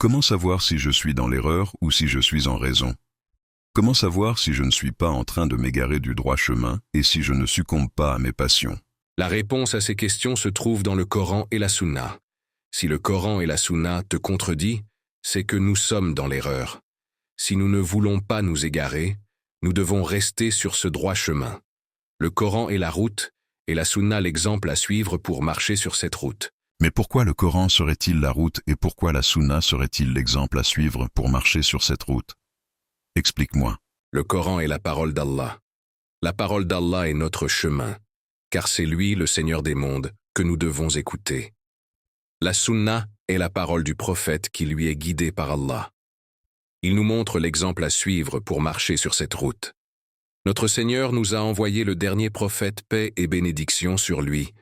Comment savoir si je suis dans l'erreur ou si je suis en raison? Comment savoir si je ne suis pas en train de m'égarer du droit chemin et si je ne succombe pas à mes passions? La réponse à ces questions se trouve dans le Coran et la Sunna. Si le Coran et la Sunna te contredisent, c'est que nous sommes dans l'erreur. Si nous ne voulons pas nous égarer, nous devons rester sur ce droit chemin. Le Coran est la route, et la Sunna l'exemple à suivre pour marcher sur cette route. Mais pourquoi le Coran serait-il la route et pourquoi la Sunna serait-il l'exemple à suivre pour marcher sur cette route? Explique-moi. Le Coran est la parole d'Allah. La parole d'Allah est notre chemin, car c'est lui le Seigneur des mondes que nous devons écouter. La Sunna est la parole du prophète qui lui est guidé par Allah. Il nous montre l'exemple à suivre pour marcher sur cette route. Notre Seigneur nous a envoyé le dernier prophète, paix et bénédiction sur lui,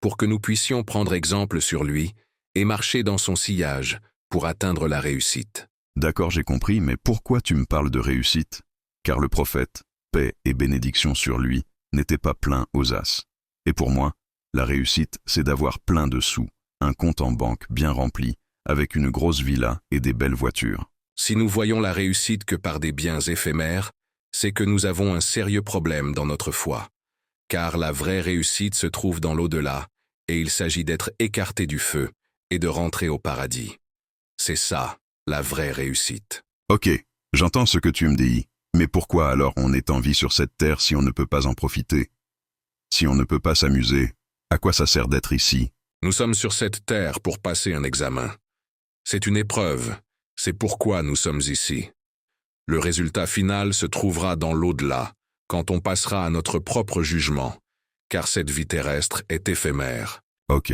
pour que nous puissions prendre exemple sur lui et marcher dans son sillage pour atteindre la réussite. D'accord, j'ai compris, mais pourquoi tu me parles de réussite? Car le prophète, paix et bénédiction sur lui, n'était pas plein aux as. Et pour moi, la réussite, c'est d'avoir plein de sous, un compte en banque bien rempli, avec une grosse villa et des belles voitures. Si nous voyons la réussite que par des biens éphémères, c'est que nous avons un sérieux problème dans notre foi. Car la vraie réussite se trouve dans l'au-delà, et il s'agit d'être écarté du feu et de rentrer au paradis. C'est ça, la vraie réussite. Ok, j'entends ce que tu me dis, mais pourquoi alors on est en vie sur cette terre si on ne peut pas en profiter? Si on ne peut pas s'amuser, à quoi ça sert d'être ici? Nous sommes sur cette terre pour passer un examen. C'est une épreuve, c'est pourquoi nous sommes ici. Le résultat final se trouvera dans l'au-delà, quand on passera à notre propre jugement, car cette vie terrestre est éphémère. Ok.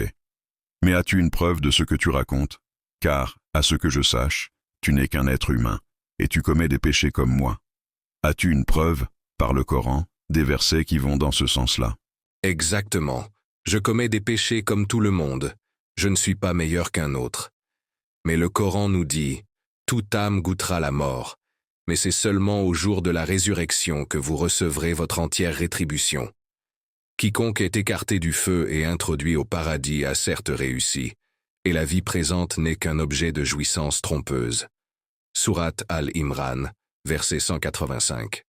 Mais as-tu une preuve de ce que tu racontes? Car, à ce que je sache, tu n'es qu'un être humain, et tu commets des péchés comme moi. As-tu une preuve, par le Coran, des versets qui vont dans ce sens-là? Exactement. Je commets des péchés comme tout le monde. Je ne suis pas meilleur qu'un autre. Mais le Coran nous dit, toute âme goûtera la mort, mais c'est seulement au jour de la résurrection que vous recevrez votre entière rétribution. Quiconque est écarté du feu et introduit au paradis a certes réussi, et la vie présente n'est qu'un objet de jouissance trompeuse. Sourate Al-Imran, verset 185.